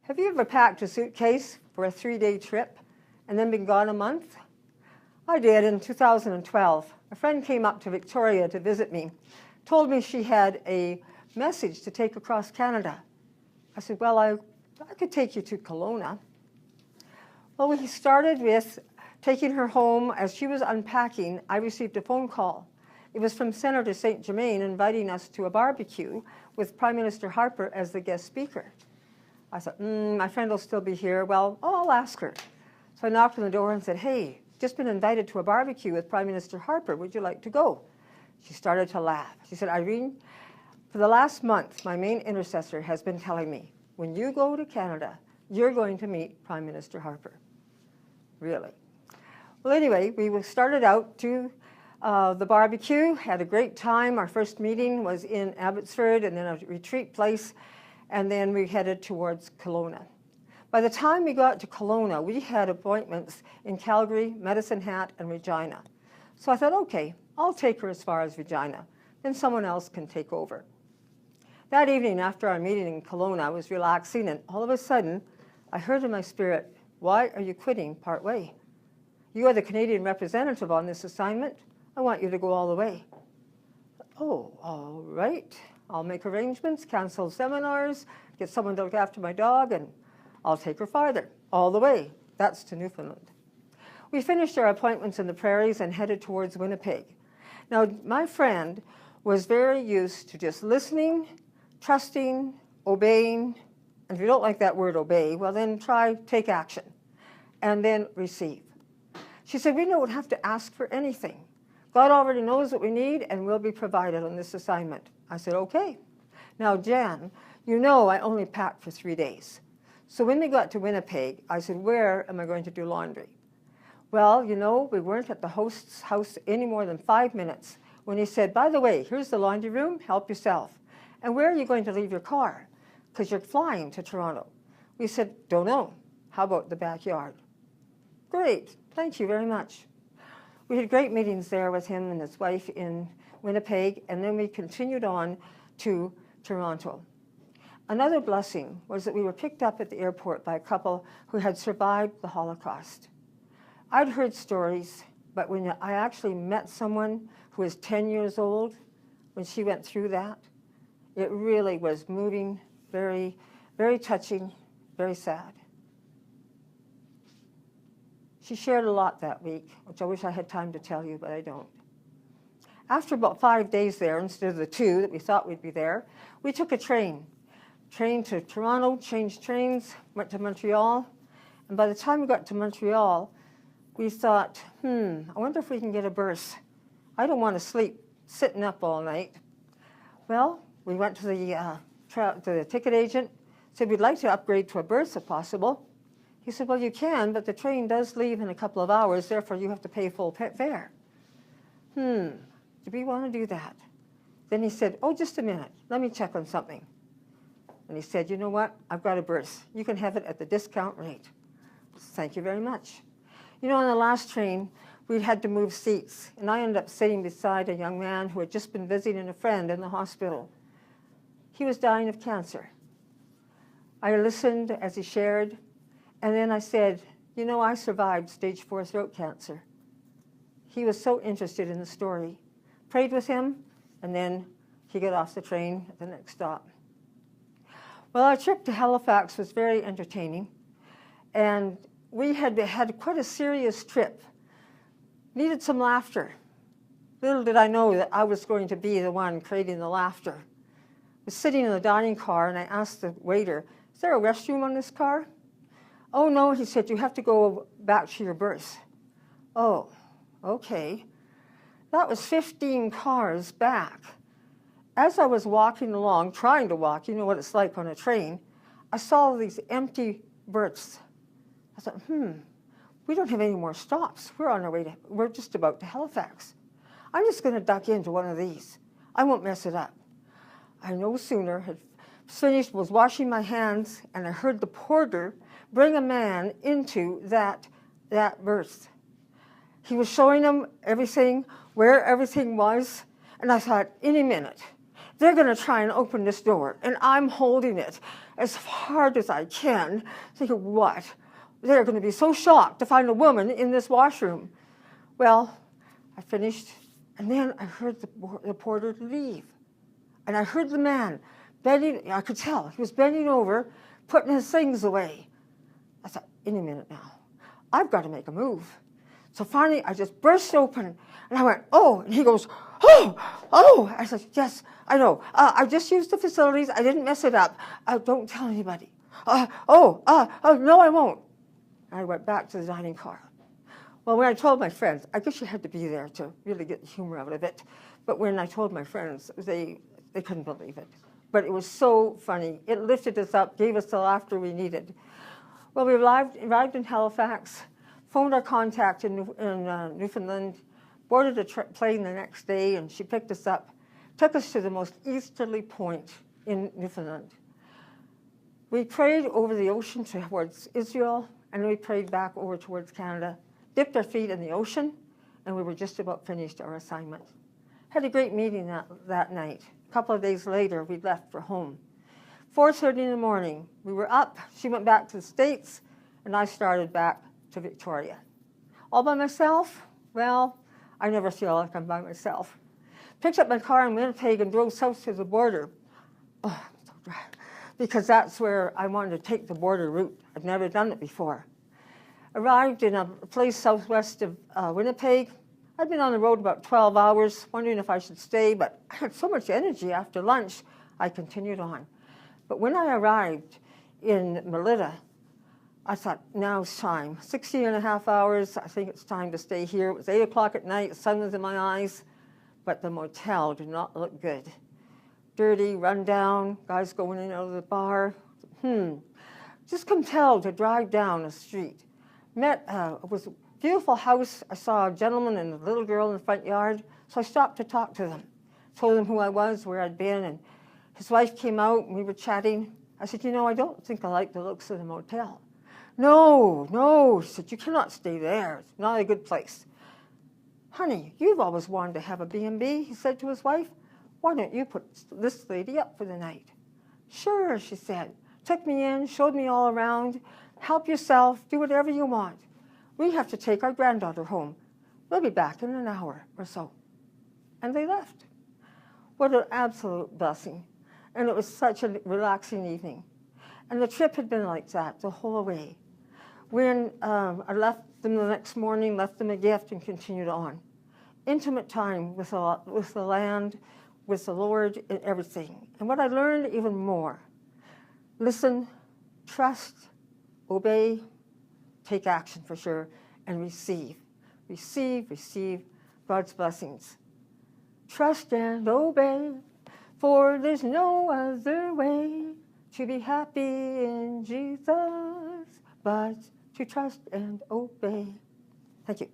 Have you ever packed a suitcase for a 3-day trip and then been gone a month? I did in 2012. A friend came up to Victoria to visit me, told me she had a message to take across Canada. I said, well, I could take you to Kelowna. Well, we started with taking her home. As she was unpacking, I received a phone call. It was from Senator St. Germain inviting us to a barbecue with Prime Minister Harper as the guest speaker. I thought, my friend will still be here. Well, I'll ask her. So I knocked on the door and said, hey, just been invited to a barbecue with Prime Minister Harper. Would you like to go? She started to laugh. She said, Irene, for the last month, my main intercessor has been telling me, when you go to Canada, you're going to meet Prime Minister Harper. Really? Well, anyway, we started out to the barbecue, had a great time. Our first meeting was in Abbotsford and then a retreat place, and then we headed towards Kelowna. By the time we got to Kelowna, we had appointments in Calgary, Medicine Hat, and Regina. So I thought, okay, I'll take her as far as Regina, then someone else can take over. That evening after our meeting in Kelowna, I was relaxing, and all of a sudden, I heard in my spirit, why are you quitting partway? You are the Canadian representative on this assignment. I want you to go all the way. Oh, all right. I'll make arrangements, cancel seminars, get someone to look after my dog, and I'll take her farther, all the way. That's to Newfoundland. We finished our appointments in the prairies and headed towards Winnipeg. Now, my friend was very used to just listening, trusting, obeying, and if you don't like that word obey, well then take action, and then receive. She said, we don't have to ask for anything. God already knows what we need and will be provided on this assignment. I said, okay. Now, Jan, you know I only packed for 3 days. So when we got to Winnipeg, I said, where am I going to do laundry? Well, you know, we weren't at the host's house any more than 5 minutes when he said, by the way, here's the laundry room, help yourself. And where are you going to leave your car? Because you're flying to Toronto. We said, don't know. How about the backyard? Great, thank you very much. We had great meetings there with him and his wife in Winnipeg, and then we continued on to Toronto. Another blessing was that we were picked up at the airport by a couple who had survived the Holocaust. I'd heard stories, but when I actually met someone who was 10 years old when she went through that, it really was moving, very, very touching, very sad. She shared a lot that week, which I wish I had time to tell you, but I don't. After about 5 days there, instead of the 2 that we thought we'd be there, we took a train to Toronto, changed trains, went to Montreal, and by the time we got to Montreal, we thought, I wonder if we can get a berth. I don't want to sleep sitting up all night. Well, we went to the ticket agent, said we'd like to upgrade to a berth if possible. He said, well, you can, but the train does leave in a couple of hours, therefore you have to pay full fare. Do we want to do that? Then he said, oh, just a minute, let me check on something. And he said, you know what, I've got a berth. You can have it at the discount rate. Thank you very much. You know, on the last train, we had to move seats, and I ended up sitting beside a young man who had just been visiting a friend in the hospital. He was dying of cancer. I listened as he shared, and then I said, you know, I survived stage 4 throat cancer. He was so interested in the story. Prayed with him, and then he got off the train at the next stop. Well, our trip to Halifax was very entertaining, and we had quite a serious trip. Needed some laughter. Little did I know that I was going to be the one creating the laughter. I was sitting in the dining car, and I asked the waiter, is there a restroom on this car? Oh, no, he said, you have to go back to your berth. Oh, okay. That was 15 cars back. As I was walking along, trying to walk, you know what it's like on a train, I saw these empty berths. I thought, we don't have any more stops. We're on our way we're just about to Halifax. I'm just going to duck into one of these. I won't mess it up. I no sooner had finished, was washing my hands, and I heard the porter bring a man into that berth. He was showing them everything, where everything was, and I thought, any minute, they're going to try and open this door, and I'm holding it as hard as I can, thinking, what? They're going to be so shocked to find a woman in this washroom. Well, I finished, and then I heard the porter leave. And I heard the man bending, I could tell, he was bending over, putting his things away. I thought, any minute now, I've got to make a move. So finally, I just burst open, and I went, oh, and he goes, oh. I said, yes, I know. I just used the facilities. I didn't mess it up. Don't tell anybody. No, I won't. And I went back to the dining car. Well, when I told my friends, I guess you had to be there to really get the humor out of it. But when I told my friends, they couldn't believe it. But it was so funny. It lifted us up, gave us the laughter we needed. Well, we arrived in Halifax, phoned our contact in Newfoundland, boarded a plane the next day, and she picked us up, took us to the most easterly point in Newfoundland. We prayed over the ocean towards Israel, and we prayed back over towards Canada, dipped our feet in the ocean, and we were just about finished our assignment. Had a great meeting that night. A couple of days later, we left for home. 4:30 in the morning, we were up. She went back to the States, and I started back to Victoria. All by myself? Well, I never feel like I'm by myself. Picked up my car in Winnipeg and drove south to the border. Oh, I'm so dry. Because that's where I wanted to take the border route. I'd never done it before. Arrived in a place southwest of Winnipeg. I'd been on the road about 12 hours, wondering if I should stay, but I had so much energy after lunch, I continued on. But when I arrived in Melita, I thought, now it's time. 16 and a half hours, I think it's time to stay here. It was 8 o'clock at night, the sun was in my eyes, but the motel did not look good. Dirty, run down, guys going in and out of the bar. Just compelled to drive down the street. It was a beautiful house. I saw a gentleman and a little girl in the front yard, so I stopped to talk to them. Told them who I was, where I'd been, and his wife came out and we were chatting. I said, you know, I don't think I like the looks of the motel. No, she said, you cannot stay there. It's not a good place. Honey, you've always wanted to have a B&B, he said to his wife. Why don't you put this lady up for the night? Sure, she said. Took me in, showed me all around. Help yourself, do whatever you want. We have to take our granddaughter home. We'll be back in an hour or so. And they left. What an absolute blessing. And it was such a relaxing evening. And the trip had been like that the whole way. When I left them the next morning, left them a gift, and continued on. Intimate time with the land, with the Lord, and everything. And what I learned even more, listen, trust, obey, take action for sure, and receive. Receive God's blessings. Trust and obey, for there's no other way to be happy in Jesus, but to trust and obey. Thank you.